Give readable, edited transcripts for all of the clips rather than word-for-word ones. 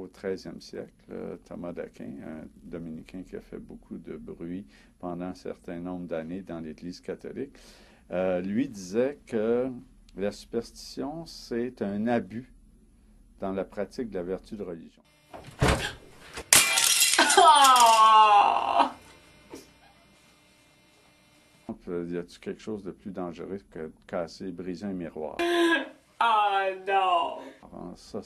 au 13e siècle, Thomas d'Aquin, un dominicain qui a fait beaucoup de bruit pendant un certain nombre d'années dans l'Église catholique, lui disait que la superstition, c'est un abus dans la pratique de la vertu de religion. Y a-t-il quelque chose de plus dangereux que de casser, briser un miroir? Oh non! Alors, ça,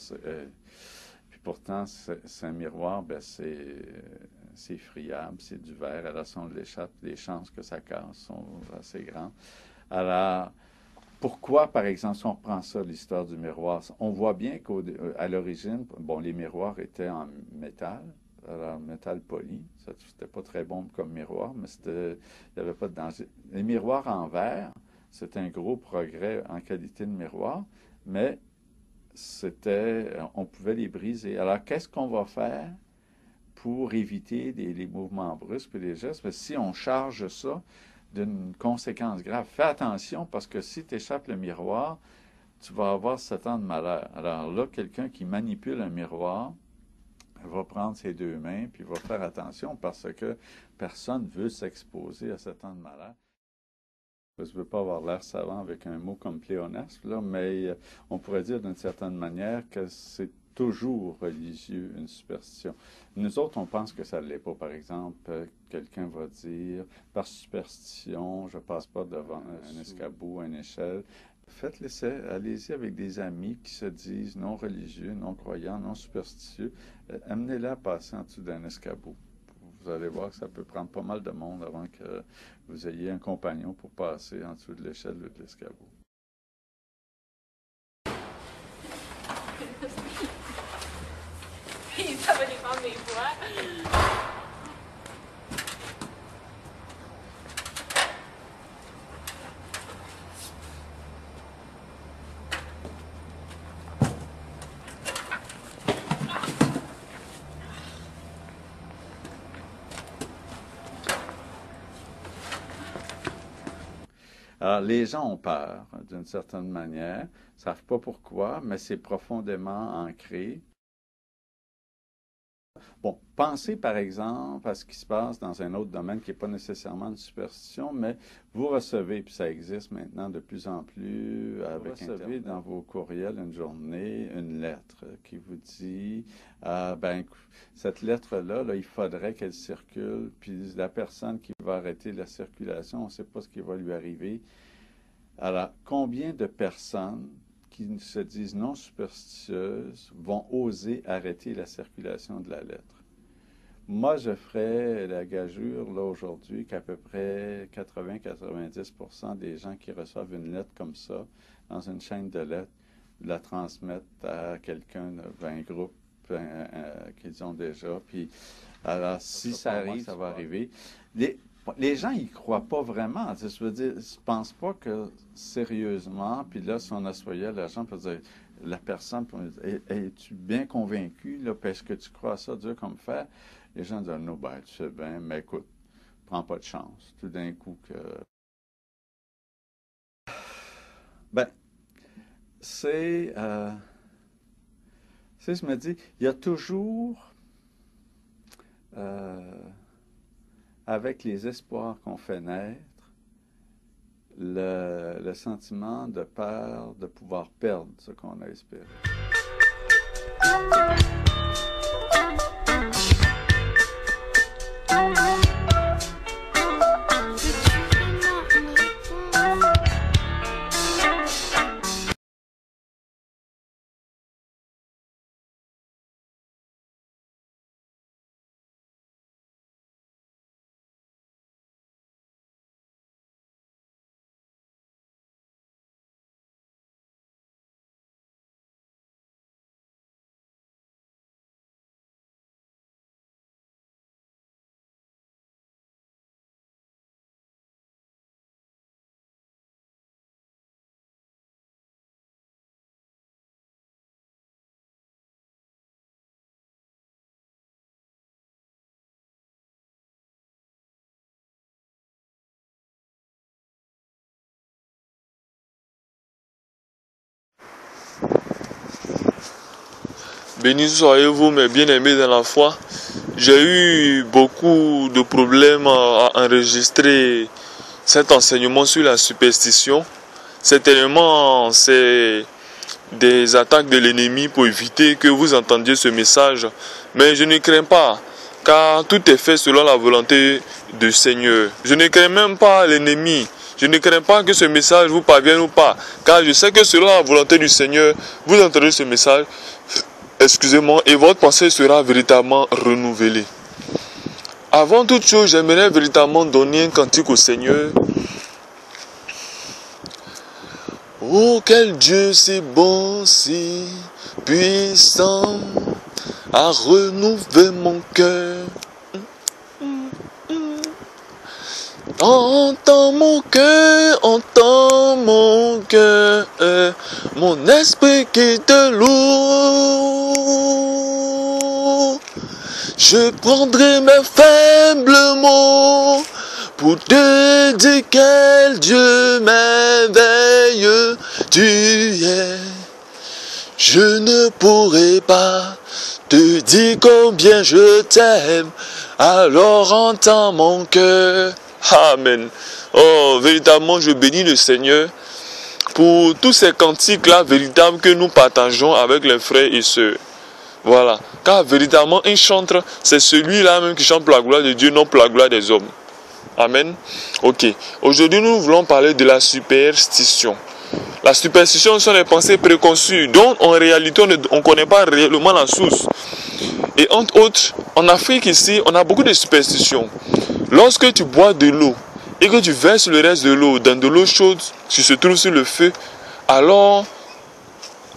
puis pourtant, c'est un miroir, ben c'est friable, c'est du verre. Alors, si on l'échappe, les chances que ça casse sont assez grandes. Alors, pourquoi, par exemple, si on reprend ça, l'histoire du miroir, on voit bien qu'à l'origine, bon, les miroirs étaient en métal, alors métal poli, ça c'était pas très bon comme miroir, mais il n'y avait pas de danger. Les miroirs en verre, c'est un gros progrès en qualité de miroir, mais on pouvait les briser. Alors, qu'est-ce qu'on va faire pour éviter les mouvements brusques et les gestes? Parce que si on charge ça d'une conséquence grave, fais attention parce que si tu échappes le miroir, tu vas avoir 7 ans de malheur. Alors là, quelqu'un qui manipule un miroir va prendre ses deux mains puis va faire attention parce que personne ne veut s'exposer à 7 ans de malheur. Je ne veux pas avoir l'air savant avec un mot comme pléonasme, là, mais on pourrait dire d'une certaine manière que c'est toujours religieux, une superstition. Nous autres, on pense que ça ne l'est pas. Par exemple, quelqu'un va dire, par superstition, je ne passe pas devant un escabeau, une échelle. Faites l'essai, allez-y avec des amis qui se disent non religieux, non croyants, non superstitieux. Amenez-les à passer en dessous d'un escabeau. Vous allez voir que ça peut prendre pas mal de monde avant que vous ayez un compagnon pour passer en dessous de l'échelle ou de l'escabeau. Ça va dépendre des fois. Alors, les gens ont peur, d'une certaine manière, ne savent pas pourquoi, mais c'est profondément ancré. Bon, pensez par exemple à ce qui se passe dans un autre domaine qui n'est pas nécessairement une superstition, mais vous recevez, puis ça existe maintenant de plus en plus avec Internet. Vous recevez dans vos courriels une journée une lettre qui vous dit, cette lettre-là, là, il faudrait qu'elle circule, puis la personne qui va arrêter la circulation, on ne sait pas ce qui va lui arriver. Alors, combien de personnes qui se disent non superstitieuses vont oser arrêter la circulation de la lettre? Moi, je ferais la gageure, là, aujourd'hui, qu'à peu près 80-90% des gens qui reçoivent une lettre comme ça, dans une chaîne de lettres, la transmettent à quelqu'un, un groupe qu'ils ont déjà. Puis, alors, si ça arrive, ça va arriver. Les gens, ils croient pas vraiment. Je veux dire, ils pensent pas que sérieusement, puis là, si on assoyait l'argent pour dire, la personne, es-tu bien convaincu, là, parce que tu crois à ça, Dieu comme faire? Les gens disent, non, ben, tu sais bien, mais écoute, prends pas de chance. Tout d'un coup que... Ben, c'est... je me dis, il y a toujours... avec les espoirs qu'on fait naître, le sentiment de peur de pouvoir perdre ce qu'on a espéré. Béni soyez-vous, mes bien-aimés dans la foi. J'ai eu beaucoup de problèmes à enregistrer cet enseignement sur la superstition. Certainement, c'est des attaques de l'ennemi pour éviter que vous entendiez ce message. Mais je ne crains pas, car tout est fait selon la volonté du Seigneur. Je ne crains même pas l'ennemi. Je ne crains pas que ce message vous parvienne ou pas, car je sais que selon la volonté du Seigneur, vous entendrez ce message, excusez-moi, et votre pensée sera véritablement renouvelée. Avant toute chose, j'aimerais véritablement donner un cantique au Seigneur. Oh, quel Dieu si bon, si puissant, à renouveler mon cœur. Entends mon cœur, mon esprit qui te loue. Je prendrai mes faibles mots pour te dire quel Dieu merveilleux tu es. Je ne pourrai pas te dire combien je t'aime, alors entends mon cœur. Amen. Oh, véritablement, je bénis le Seigneur pour tous ces cantiques-là véritables que nous partageons avec les frères et sœurs. Voilà. Car véritablement, un chantre, c'est celui-là même qui chante pour la gloire de Dieu, non pour la gloire des hommes. Amen. Ok. Aujourd'hui, nous voulons parler de la superstition. La superstition sont des pensées préconçues, dont en réalité, on ne connaît pas réellement la source. Et entre autres, en Afrique ici, on a beaucoup de superstitions. Lorsque tu bois de l'eau et que tu verses le reste de l'eau dans de l'eau chaude qui se trouve sur le feu, alors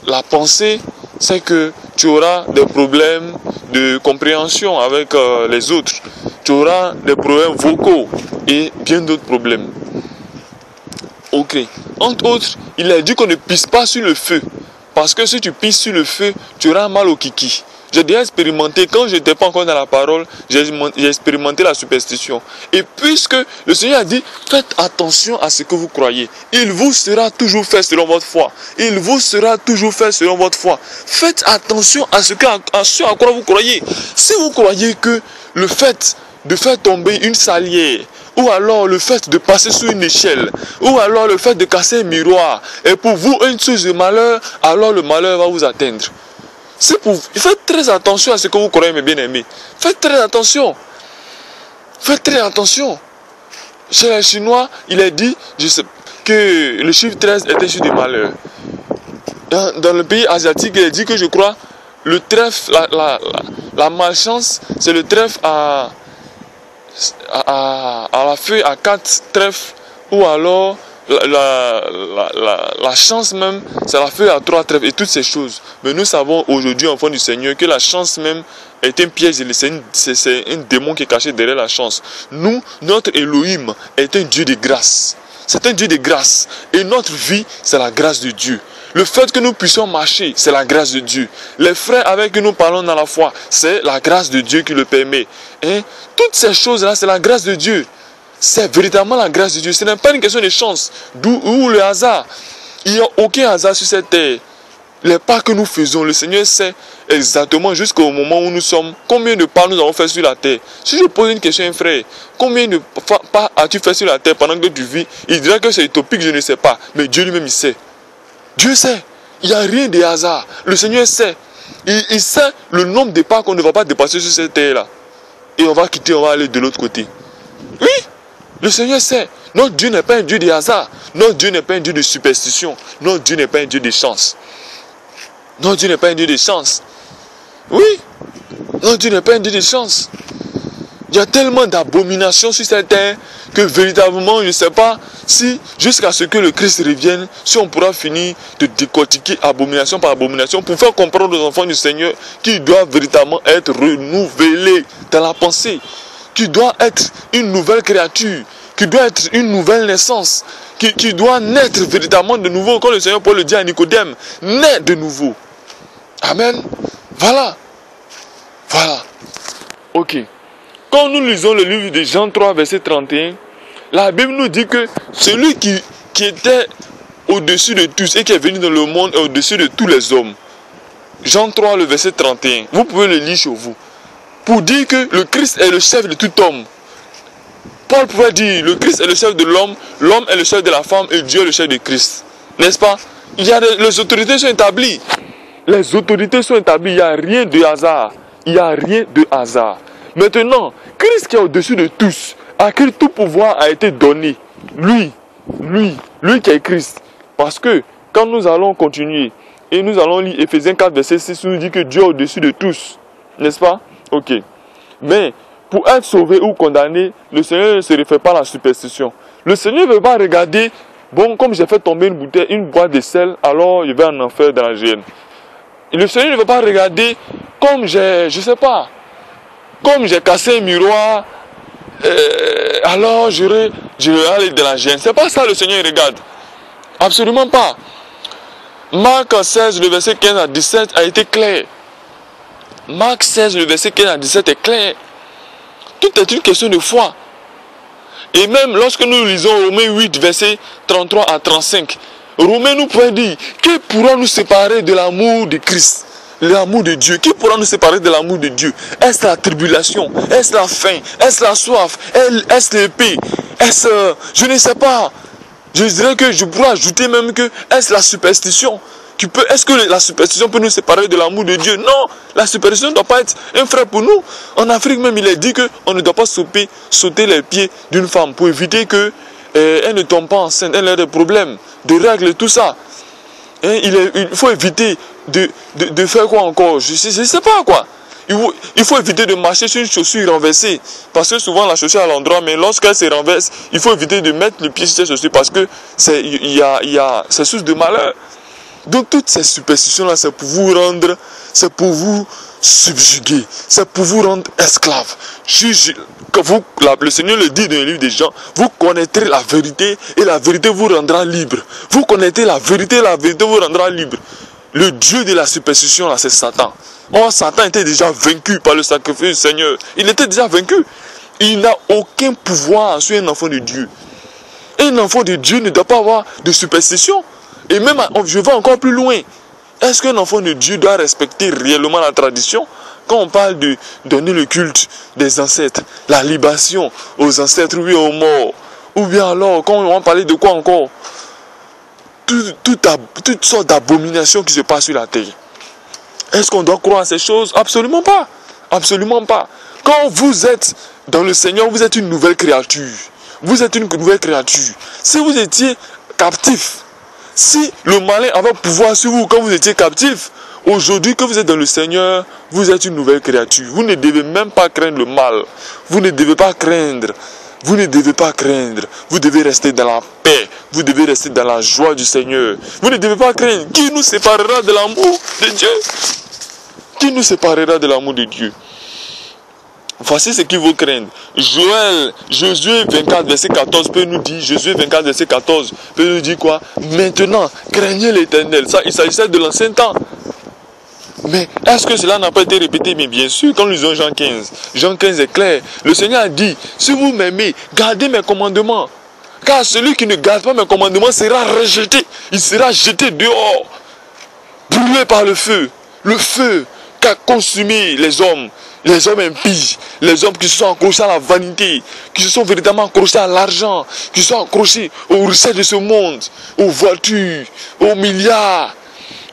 la pensée, c'est que tu auras des problèmes de compréhension avec les autres. Tu auras des problèmes vocaux et bien d'autres problèmes. Ok. Entre autres, il a dit qu'on ne pisse pas sur le feu. Parce que si tu pisses sur le feu, tu auras mal au kiki. J'ai déjà expérimenté, quand je n'étais pas encore dans la parole, j'ai expérimenté la superstition. Et puisque le Seigneur a dit, faites attention à ce que vous croyez. Il vous sera toujours fait selon votre foi. Il vous sera toujours fait selon votre foi. Faites attention à ce à quoi vous croyez. Si vous croyez que le fait de faire tomber une salière, ou alors le fait de passer sur une échelle, ou alors le fait de casser un miroir, est pour vous une source de malheur, alors le malheur va vous atteindre. Faites très attention à ce que vous croyez, mes bien-aimés. Faites très attention. Faites très attention. Chez les Chinois, il est dit que le chiffre 13 était sur des malheurs. Dans le pays asiatique, il est dit que je crois, le trèfle, la malchance, c'est le trèfle à la feuille à 4 trèfles, ou alors la chance même, c'est la feuille à 3 trèfles et toutes ces choses. Mais nous savons aujourd'hui, enfants du Seigneur, que la chance même est un piège, c'est un démon qui est caché derrière la chance. Nous, notre Elohim est un Dieu de grâce. C'est un Dieu de grâce. Et notre vie, c'est la grâce de Dieu. Le fait que nous puissions marcher, c'est la grâce de Dieu. Les frères avec qui nous parlons dans la foi, c'est la grâce de Dieu qui le permet. Et toutes ces choses-là, c'est la grâce de Dieu. C'est véritablement la grâce de Dieu. Ce n'est pas une question de chance ou le hasard. Il n'y a aucun hasard sur cette terre. Les pas que nous faisons, le Seigneur sait exactement jusqu'au moment où nous sommes, combien de pas nous avons fait sur la terre. Si je pose une question à un frère, combien de pas as-tu fait sur la terre pendant que tu vis? Il dirait que c'est utopique, je ne sais pas. Mais Dieu lui-même, il sait. Dieu sait. Il n'y a rien de hasard. Le Seigneur sait. Il sait le nombre de pas qu'on ne va pas dépasser sur cette terre-là. Et on va quitter, on va aller de l'autre côté. Oui, le Seigneur sait. Notre Dieu n'est pas un Dieu de hasard. Notre Dieu n'est pas un Dieu de superstition. Notre Dieu n'est pas un Dieu de chance. Notre Dieu n'est pas un Dieu de chance. Oui, notre Dieu n'est pas un Dieu de chance. Il y a tellement d'abominations sur cette terre que véritablement, je ne sais pas si, jusqu'à ce que le Christ revienne, si on pourra finir de décortiquer abomination par abomination pour faire comprendre aux enfants du Seigneur qu'ils doivent véritablement être renouvelés dans la pensée, qu'ils doivent être une nouvelle créature, qu'il doit être une nouvelle naissance, qui doit naître véritablement de nouveau, comme le Seigneur Paul le dit à Nicodème, naître de nouveau. Amen. Voilà. Voilà. Ok. Quand nous lisons le livre de Jean 3, verset 31, la Bible nous dit que celui qui était au-dessus de tous et qui est venu dans le monde est au-dessus de tous les hommes. Jean 3, le verset 31. Vous pouvez le lire chez vous. Pour dire que le Christ est le chef de tout homme. Paul pouvait dire, le Christ est le chef de l'homme, l'homme est le chef de la femme et Dieu est le chef de Christ. N'est-ce pas? Les autorités sont établies. Les autorités sont établies, il n'y a rien de hasard. Il n'y a rien de hasard. Maintenant, Christ qui est au-dessus de tous, à qui tout pouvoir a été donné. Lui qui est Christ. Parce que quand nous allons continuer, et nous allons lire Ephésiens 4, verset 6, nous dit que Dieu est au-dessus de tous. N'est-ce pas? Ok. Mais pour être sauvé ou condamné, le Seigneur ne se réfère pas à la superstition. Le Seigneur ne veut pas regarder, bon, comme j'ai fait tomber une boîte de sel, alors je vais en enfer dans la géhenne. Le Seigneur ne veut pas regarder comme je sais pas, comme j'ai cassé un miroir, alors je vais aller dans la géhenne. C'est pas ça le Seigneur regarde. Absolument pas. Marc 16, le verset 15 à 17 a été clair. Marc 16, le verset 15 à 17 est clair. Tout est une question de foi. Et même lorsque nous lisons Romains 8, verset 33 à 35, Romains nous peut dire, qui pourra nous séparer de l'amour de Christ, l'amour de Dieu? Qui pourra nous séparer de l'amour de Dieu? Est-ce la tribulation? Est-ce la faim? Est-ce la soif? Est-ce l'épée? Est-ce, je ne sais pas. Je dirais que je pourrais ajouter même que, est-ce la superstition? Est-ce que la superstition peut nous séparer de l'amour de Dieu? Non, la superstition ne doit pas être un frère pour nous. En Afrique même, il est dit qu'on ne doit pas sauter les pieds d'une femme pour éviter qu'elle ne tombe pas enceinte, elle ait des problèmes, de règles et tout ça. Et il faut éviter de faire quoi encore? Je ne sais pas quoi. Il faut éviter de marcher sur une chaussure renversée. Parce que souvent la chaussure est à l'endroit, mais lorsqu'elle se renverse, il faut éviter de mettre le pied sur cette chaussure parce que c'est source de malheur. Donc toutes ces superstitions-là, c'est pour vous rendre, c'est pour vous subjuguer, c'est pour vous rendre esclave. Le Seigneur le dit dans le livre des Jean, vous connaîtrez la vérité et la vérité vous rendra libre. Vous connaîtrez la vérité et la vérité vous rendra libre. Le Dieu de la superstition, là, c'est Satan. Or, Satan était déjà vaincu par le sacrifice du Seigneur. Il était déjà vaincu. Il n'a aucun pouvoir sur un enfant de Dieu. Un enfant de Dieu ne doit pas avoir de superstition. Et même, je vais encore plus loin. Est-ce qu'un enfant de Dieu doit respecter réellement la tradition? Quand on parle de donner le culte des ancêtres, la libation aux ancêtres ou aux morts, ou bien alors, quand on va parler de quoi encore? Toutes sortes d'abominations qui se passent sur la terre. Est-ce qu'on doit croire à ces choses? Absolument pas. Absolument pas. Quand vous êtes dans le Seigneur, vous êtes une nouvelle créature. Vous êtes une nouvelle créature. Si vous étiez captif, si le malin avait pouvoir sur vous quand vous étiez captif, aujourd'hui que vous êtes dans le Seigneur, vous êtes une nouvelle créature. Vous ne devez même pas craindre le mal. Vous ne devez pas craindre. Vous ne devez pas craindre. Vous devez rester dans la paix. Vous devez rester dans la joie du Seigneur. Vous ne devez pas craindre. Qui nous séparera de l'amour de Dieu? Qui nous séparera de l'amour de Dieu? Voici ce qu'il faut craindre. Josué 24, verset 14 peut nous dire, Josué 24, verset 14 peut nous dire quoi? Maintenant, craignez l'Éternel. Ça, il s'agissait de l'ancien temps. Mais est-ce que cela n'a pas été répété? Mais bien sûr, quand nous lisons Jean 15. Jean 15 est clair. Le Seigneur a dit, si vous m'aimez, gardez mes commandements. Car celui qui ne garde pas mes commandements sera rejeté. Il sera jeté dehors. Brûlé par le feu. Le feu qui a consumé les hommes impies, les hommes qui se sont accrochés à la vanité, qui se sont véritablement accrochés à l'argent, qui se sont accrochés aux richesses de ce monde, aux voitures, aux milliards,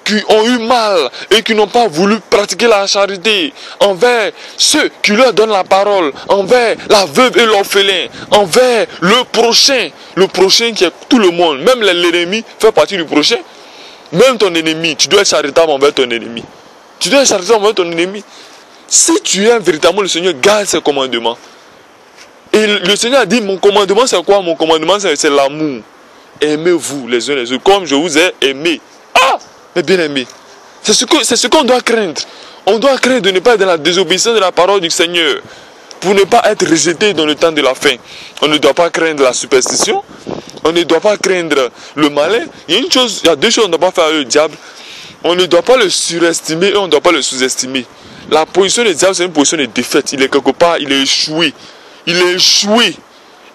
qui ont eu mal et qui n'ont pas voulu pratiquer la charité envers ceux qui leur donnent la parole, envers la veuve et l'orphelin, envers le prochain qui est tout le monde, même l'ennemi fait partie du prochain. Même ton ennemi, tu dois être charitable envers ton ennemi. Tu dois être charitable envers ton ennemi. Si tu aimes véritablement le Seigneur, garde ses commandements. Et le Seigneur a dit, mon commandement c'est quoi? Mon commandement c'est l'amour. Aimez-vous les uns les autres comme je vous ai aimé. Ah, mes bien-aimés, c'est ce qu'on doit craindre. On doit craindre de ne pas être dans la désobéissance de la parole du Seigneur. Pour ne pas être rejeté dans le temps de la fin. On ne doit pas craindre la superstition. On ne doit pas craindre le malin. Il y a deux choses qu'on ne doit pas faire avec le diable. On ne doit pas le surestimer et on ne doit pas le sous-estimer. La position du diable, c'est une position de défaite. Il est quelque part, il est échoué. Il est échoué.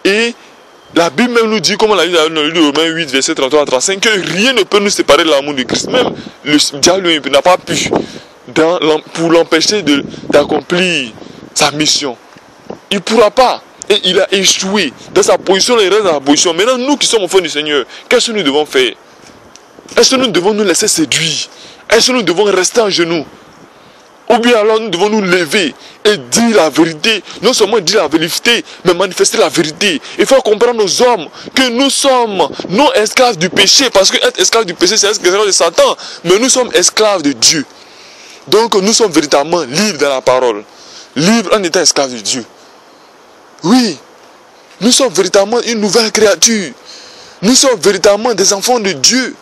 Et La Bible même nous dit, comme on l'a dit dans le livre de Romains 8, verset 33 à 35, que rien ne peut nous séparer de l'amour de Christ. Même le diable n'a pas pu pour l'empêcher d'accomplir sa mission. Il ne pourra pas. Et il a échoué dans sa position, il reste dans sa position. Maintenant, nous qui sommes enfants du Seigneur, qu'est-ce que nous devons faire? Est-ce que nous devons nous laisser séduire? Est-ce que nous devons rester en genoux? Ou bien alors nous devons nous lever et dire la vérité. Non seulement dire la vérité, mais manifester la vérité. Il faut comprendre aux hommes que nous sommes non esclaves du péché. Parce que être esclave du péché, c'est être esclave de Satan. Mais nous sommes esclaves de Dieu. Donc nous sommes véritablement libres dans la parole. Libres en étant esclaves de Dieu. Oui, nous sommes véritablement une nouvelle créature. Nous sommes véritablement des enfants de Dieu.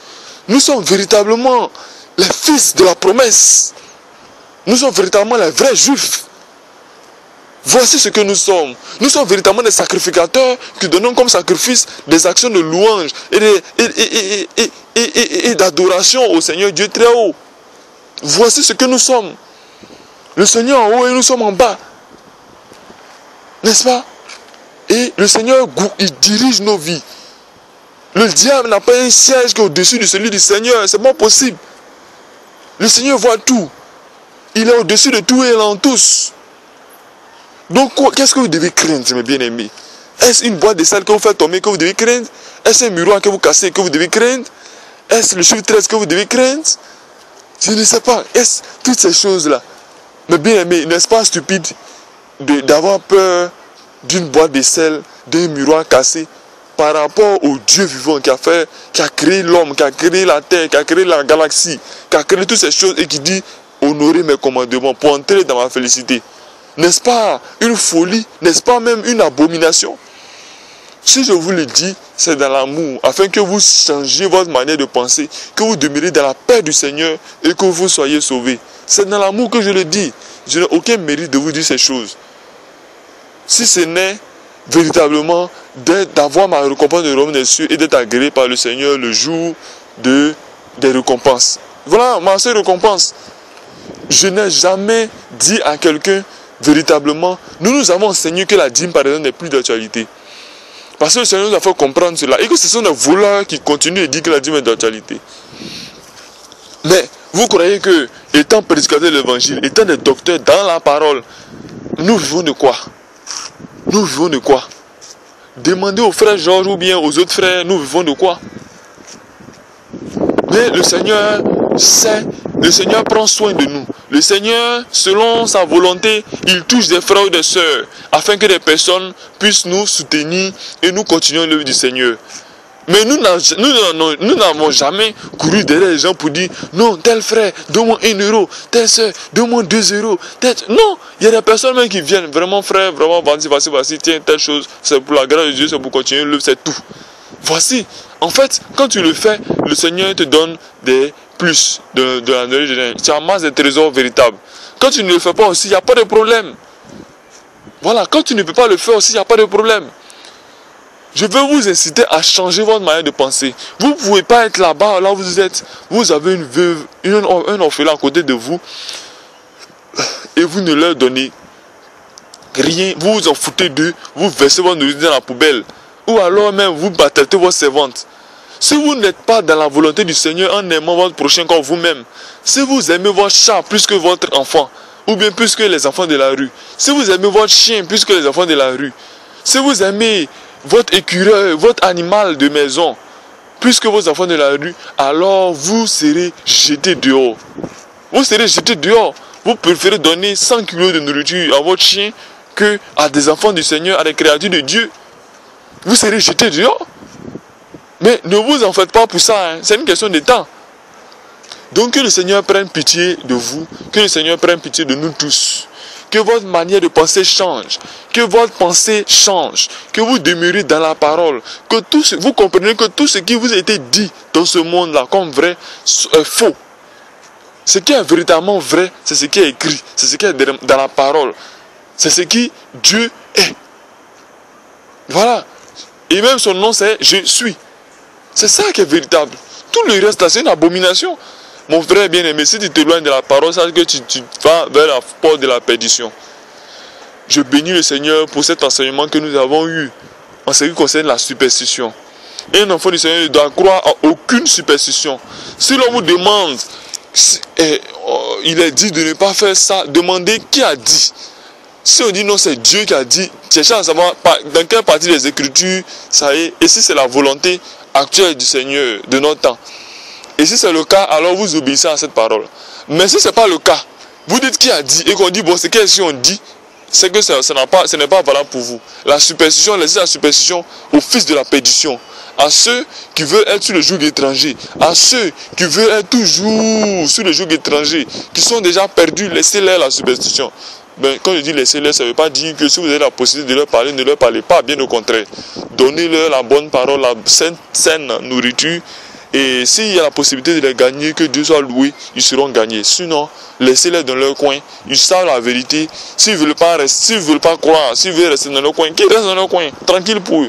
Nous sommes véritablement les fils de la promesse. Nous sommes véritablement les vrais juifs. Voici ce que nous sommes. Nous sommes véritablement des sacrificateurs qui donnons comme sacrifice des actions de louange et d'adoration au Seigneur Dieu très haut. Voici ce que nous sommes. Le Seigneur en haut et nous sommes en bas. N'est-ce pas? Et le Seigneur, il dirige nos vies. Le diable n'a pas un siège qui est au-dessus de celui du Seigneur. C'est pas possible. Le Seigneur voit tout. Il est au-dessus de tout et il est en tous. Donc, qu'est-ce que vous devez craindre, mes bien-aimés? Est-ce une boîte de sel que vous faites tomber que vous devez craindre? Est-ce un miroir que vous cassez que vous devez craindre? Est-ce le chiffre 13 que vous devez craindre? Je ne sais pas. Est-ce toutes ces choses-là? Mes bien-aimés, n'est-ce pas stupide d'avoir peur d'une boîte de sel, d'un miroir cassé par rapport au Dieu vivant qui a créé l'homme, qui a créé la terre, qui a créé la galaxie, qui a créé toutes ces choses et qui dit honorer mes commandements pour entrer dans ma félicité. N'est-ce pas une folie? N'est-ce pas même une abomination? Si je vous le dis, c'est dans l'amour, afin que vous changiez votre manière de penser, que vous demeurez dans la paix du Seigneur et que vous soyez sauvés. C'est dans l'amour que je le dis. Je n'ai aucun mérite de vous dire ces choses. Si ce n'est véritablement d'avoir ma récompense de royaume des cieux et d'être agréé par le Seigneur le jour des récompenses. Voilà ma seule récompense. Je n'ai jamais dit à quelqu'un véritablement, nous avons enseigné que la dîme par exemple n'est plus d'actualité. Parce que le Seigneur nous a fait comprendre cela. Et que ce sont des voleurs qui continuent de dire que la dîme est d'actualité. Mais vous croyez que, étant prédicateurs de l'évangile, étant des docteurs dans la parole, nous vivons de quoi? Nous vivons de quoi? Demandez aux frères Georges ou bien aux autres frères, nous vivons de quoi? Mais le Seigneur sait, le Seigneur prend soin de nous. Le Seigneur, selon sa volonté, il touche des frères ou des sœurs, afin que des personnes puissent nous soutenir et nous continuons l'œuvre du Seigneur. Mais nous n'avons jamais couru derrière les gens pour dire non, tel frère, donne-moi 1 euro, telle soeur, donne-moi 2 euros. Non, il y a des personnes même qui viennent, vraiment frère, vraiment, voici, tiens, telle chose, c'est pour la grâce de Dieu, c'est pour continuer l'œuvre, c'est tout. Voici, en fait, quand tu le fais, le Seigneur te donne des plus de la nourriture. Tu amasses des trésors véritables. Quand tu ne le fais pas aussi, il n'y a pas de problème. Voilà, quand tu ne peux pas le faire aussi, il n'y a pas de problème. Je veux vous inciter à changer votre manière de penser. Vous ne pouvez pas être là-bas, là où vous êtes. Vous avez une veuve, un orphelin à côté de vous. Et vous ne leur donnez rien. Vous vous en foutez d'eux. Vous versez votre nourriture dans la poubelle. Ou alors même vous battez votre servante. Si vous n'êtes pas dans la volonté du Seigneur en aimant votre prochain comme vous-même, si vous aimez votre chat plus que votre enfant, ou bien plus que les enfants de la rue, si vous aimez votre chien plus que les enfants de la rue, si vous aimez votre écureuil, votre animal de maison, plus que vos enfants de la rue, alors vous serez jetés dehors. Vous serez jetés dehors. Vous préférez donner 100 kilos de nourriture à votre chien que à des enfants du Seigneur, à des créatures de Dieu. Vous serez jetés dehors. Mais ne vous en faites pas pour ça, hein. C'est une question de temps. Donc que le Seigneur prenne pitié de vous, que le Seigneur prenne pitié de nous tous. Que votre manière de penser change, que votre pensée change, que vous demeurez dans la parole, que vous comprenez que tout ce qui vous a été dit dans ce monde-là comme vrai est faux. Ce qui est véritablement vrai, c'est ce qui est écrit, c'est ce qui est dans la parole, c'est ce qui Dieu est. Voilà. Et même son nom c'est « Je suis ». C'est ça qui est véritable. Tout le reste là, c'est une abomination. Mon frère bien-aimé, si tu t'éloignes de la parole, sache que tu vas vers la porte de la perdition. Je bénis le Seigneur pour cet enseignement que nous avons eu en ce qui concerne la superstition. Et un enfant du Seigneur ne doit croire à aucune superstition. Si l'on vous demande, il est dit de ne pas faire ça, demandez qui a dit. Si on dit non, c'est Dieu qui a dit, cherchez à savoir dans quelle partie des Écritures ça est, et si c'est la volonté actuelle du Seigneur de notre temps. Et si c'est le cas, alors vous obéissez à cette parole. Mais si ce n'est pas le cas, vous dites qui a dit, et qu'on dit, bon, c'est qu'est-ce qu'on dit, c'est que ce n'est pas valable pour vous. La superstition, laissez la superstition aux fils de la perdition, à ceux qui veulent être sur le joug étranger, à ceux qui veulent être toujours sur le joug étranger, qui sont déjà perdus, laissez-les la superstition. Ben, quand je dis laissez-les, ça ne veut pas dire que si vous avez la possibilité de leur parler, ne leur parlez pas, bien au contraire. Donnez-leur la bonne parole, la saine nourriture. Et s'il y a la possibilité de les gagner, que Dieu soit loué, ils seront gagnés. Sinon, laissez-les dans leur coin. Ils savent la vérité. S'ils ne veulent pas rester, s'ils ne veulent pas croire, s'ils veulent rester dans leur coin, qu'ils restent dans leur coin. Tranquille pour eux.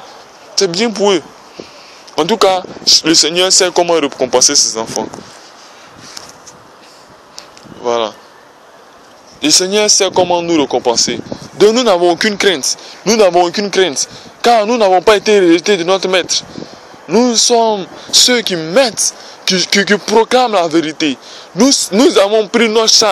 C'est bien pour eux. En tout cas, le Seigneur sait comment récompenser ses enfants. Voilà. Le Seigneur sait comment nous récompenser. Donc nous n'avons aucune crainte. Nous n'avons aucune crainte. Car nous n'avons pas été rejetés de notre maître. Nous sommes ceux qui mettent, qui proclament la vérité. Nous avons pris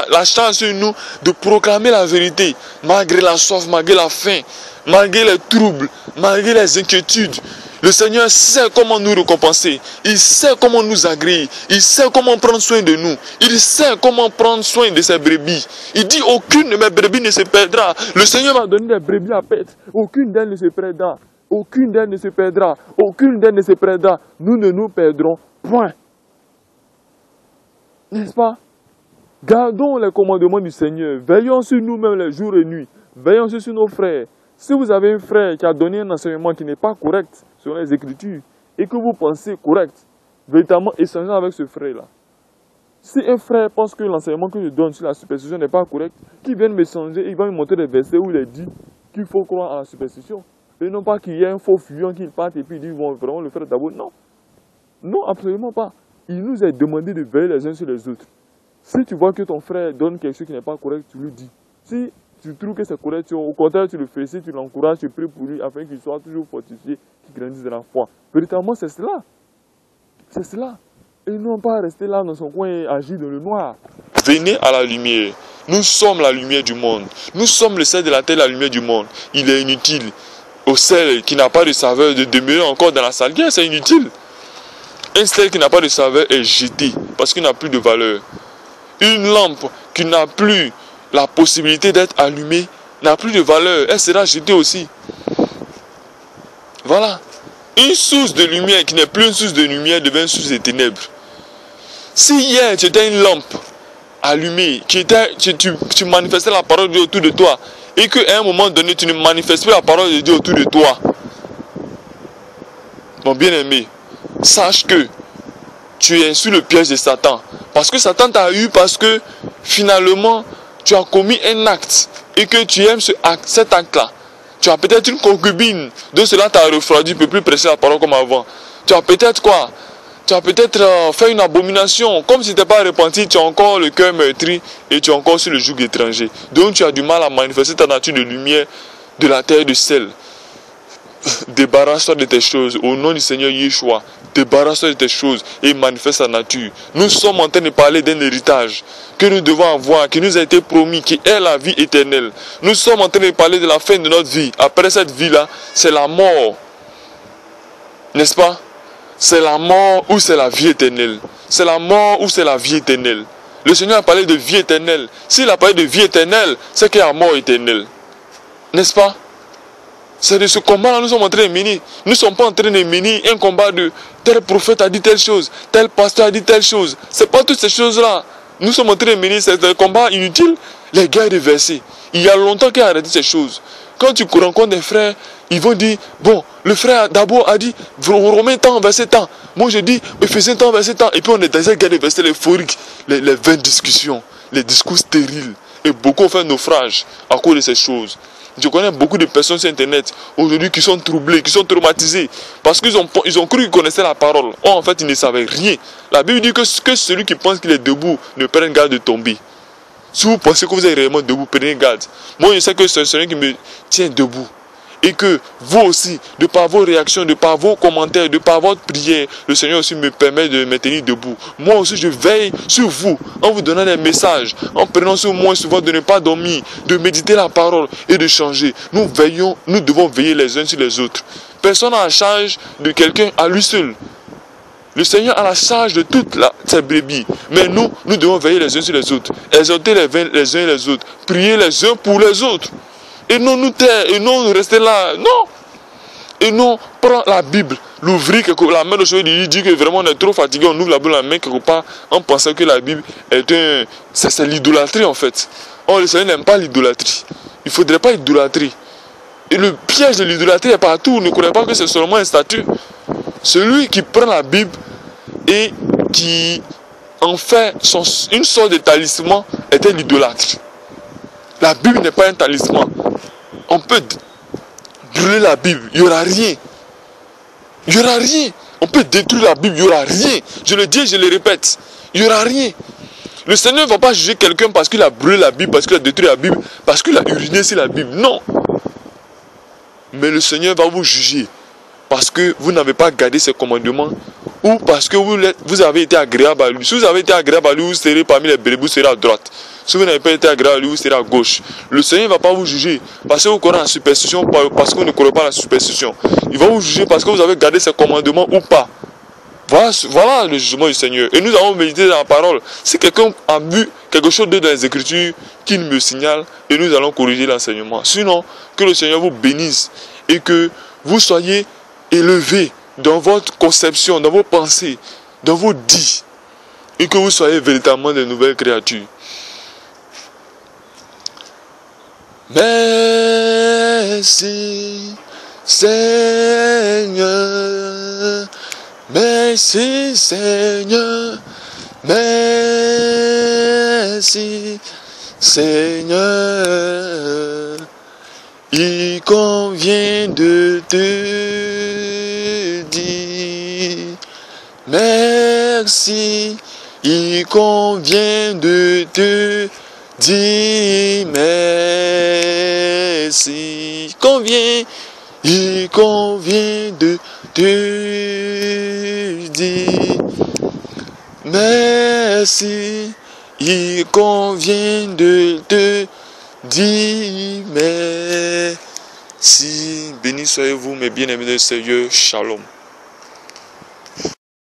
la charge sur nous de proclamer la vérité. Malgré la soif, malgré la faim, malgré les troubles, malgré les inquiétudes. Le Seigneur sait comment nous récompenser. Il sait comment nous agréer. Il sait comment prendre soin de nous. Il sait comment prendre soin de ses brebis. Il dit aucune de mes brebis ne se perdra. Le Seigneur m'a donné des brebis à pète. Aucune d'elles ne se perdra. Aucune d'elles ne se perdra. Aucune d'elles ne se perdra. Nous ne nous perdrons point. N'est-ce pas? Gardons les commandements du Seigneur. Veillons sur nous-mêmes les jours et nuits. Veillons sur nos frères. Si vous avez un frère qui a donné un enseignement qui n'est pas correct sur les Écritures et que vous pensez correct, véritablement échangez avec ce frère-là. Si un frère pense que l'enseignement que je donne sur la superstition n'est pas correct, qu'il vienne me changer et il va me montrer des versets où il est dit qu'il faut croire à la superstition. Et non pas qu'il y ait un faux fuyant qui parte et puis il dit bon, vraiment le frère d'abord. Non. Non, absolument pas. Il nous est demandé de veiller les uns sur les autres. Si tu vois que ton frère donne quelque chose qui n'est pas correct, tu lui dis. Si tu trouves que c'est correct, au contraire, tu le félicites, tu l'encourages, tu pries pour lui afin qu'il soit toujours fortifié, qu'il grandisse de la foi. Véritablement, c'est cela. C'est cela. Et non pas rester là dans son coin et agir dans le noir. Venez à la lumière. Nous sommes la lumière du monde. Nous sommes le sel de la terre, la lumière du monde. Il est inutile au sel qui n'a pas de saveur de demeurer encore dans la salière, c'est inutile. Un sel qui n'a pas de saveur est jeté parce qu'il n'a plus de valeur. Une lampe qui n'a plus la possibilité d'être allumée n'a plus de valeur, elle sera jetée aussi. Voilà. Une source de lumière qui n'est plus une source de lumière devient une source de ténèbres. Si hier tu étais une lampe allumée, tu manifestais la parole de Dieu autour de toi, et qu'à un moment donné tu ne manifestes plus la parole de Dieu autour de toi, mon bien-aimé, sache que tu es sous le piège de Satan. Parce que Satan t'a eu parce que finalement tu as commis un acte et que tu aimes cet acte-là. Tu as peut-être une concubine, de cela t'a refroidi, tu ne peux plus prêcher la parole comme avant. Tu as peut-être quoi? Tu as peut-être fait une abomination. Comme si tu n'étais pas repenti, tu as encore le cœur meurtri et tu es encore sur le joug étranger. Donc tu as du mal à manifester ta nature de lumière, de la terre de sel. Débarrasse-toi de tes choses au nom du Seigneur Yeshua. Débarrasse-toi de tes choses et manifeste ta nature. Nous sommes en train de parler d'un héritage que nous devons avoir, qui nous a été promis, qui est la vie éternelle. Nous sommes en train de parler de la fin de notre vie. Après cette vie-là, c'est la mort. N'est-ce pas? C'est la mort ou c'est la vie éternelle. C'est la mort ou c'est la vie éternelle. Le Seigneur a parlé de vie éternelle. S'il a parlé de vie éternelle, c'est qu'il y a mort éternelle. N'est-ce pas? C'est de ce combat-là que nous sommes en train de mener. Nous ne sommes pas en train de mener un combat de tel prophète a dit telle chose, tel pasteur a dit telle chose. Ce n'est pas toutes ces choses-là. Nous sommes en train de mener ces combats inutiles, les guerres de versets. Il y a longtemps qu'il a arrêté ces choses. Quand tu rencontres des frères, ils vont dire, bon, le frère d'abord a dit, Romains tant, verset tant. Moi je dis, Éphésiens tant, verset tant. Et puis on est dans ces guerres de versets euphoriques, les vaines discussions, les discours stériles. Et beaucoup ont fait naufrage à cause de ces choses. Je connais beaucoup de personnes sur Internet aujourd'hui qui sont troublées, qui sont traumatisées. Parce qu'ils ont cru qu'ils connaissaient la parole. Or, en fait, ils ne savaient rien. La Bible dit que celui qui pense qu'il est debout ne prenne garde de tomber. Si vous pensez que vous êtes réellement debout, prenez garde. Moi, je sais que c'est celui qui me tient debout. Et que vous aussi, de par vos réactions, de par vos commentaires, de par votre prière, le Seigneur aussi me permet de me tenir debout. Moi aussi, je veille sur vous en vous donnant des messages, en prenant sur moi souvent de ne pas dormir, de méditer la parole et de changer. Nous devons veiller les uns sur les autres. Personne n'a la charge de quelqu'un à lui seul. Le Seigneur a la charge de toutes ses brebis. Mais nous devons veiller les uns sur les autres. Exhorter les uns et les autres. Prier les uns pour les autres. Et non nous taire, et non rester là. Non. Et non prendre la Bible, l'ouvrir la main de chemin, dire que vraiment on est trop fatigué, on ouvre la Bible la main quelque part en pensant que la Bible est c'est l'idolâtrie en fait. Or le Seigneur n'aime pas l'idolâtrie. Il ne faudrait pas idolâtrer. Et le piège de l'idolâtrie est partout. On ne connaît pas que c'est seulement un statut. Celui qui prend la Bible et qui en fait une sorte de talisman était l'idolâtre. La Bible n'est pas un talisman. On peut brûler la Bible, il n'y aura rien. Il n'y aura rien. On peut détruire la Bible, il n'y aura rien. Je le dis et je le répète. Il n'y aura rien. Le Seigneur ne va pas juger quelqu'un parce qu'il a brûlé la Bible, parce qu'il a détruit la Bible, parce qu'il a uriné sur la Bible. Non. Mais le Seigneur va vous juger parce que vous n'avez pas gardé ses commandements ou parce que vous avez été agréable à lui. Si vous avez été agréable à lui, vous serez parmi les brebis, vous serez à droite. Si vous n'avez pas été agréable à lui, vous serez à gauche. Le Seigneur ne va pas vous juger parce que vous connaissez la superstition, parce que vous ne connaissez pas la superstition. Il va vous juger parce que vous avez gardé ses commandements ou pas. Voilà le jugement du Seigneur. Et nous allons méditer dans la parole. Si quelqu'un a vu quelque chose dans les Écritures, qu'il me signale et nous allons corriger l'enseignement. Sinon, que le Seigneur vous bénisse et que vous soyez élevés dans votre conception, dans vos pensées, dans vos dits, et que vous soyez véritablement de nouvelles créatures. Merci Seigneur, merci Seigneur, merci Seigneur. Il convient de te dire merci. Il convient de te dire merci. Il convient de te dire merci. Il convient de te dis merci. Béni soyez-vous, mes bien-aimés du Seigneur. Shalom.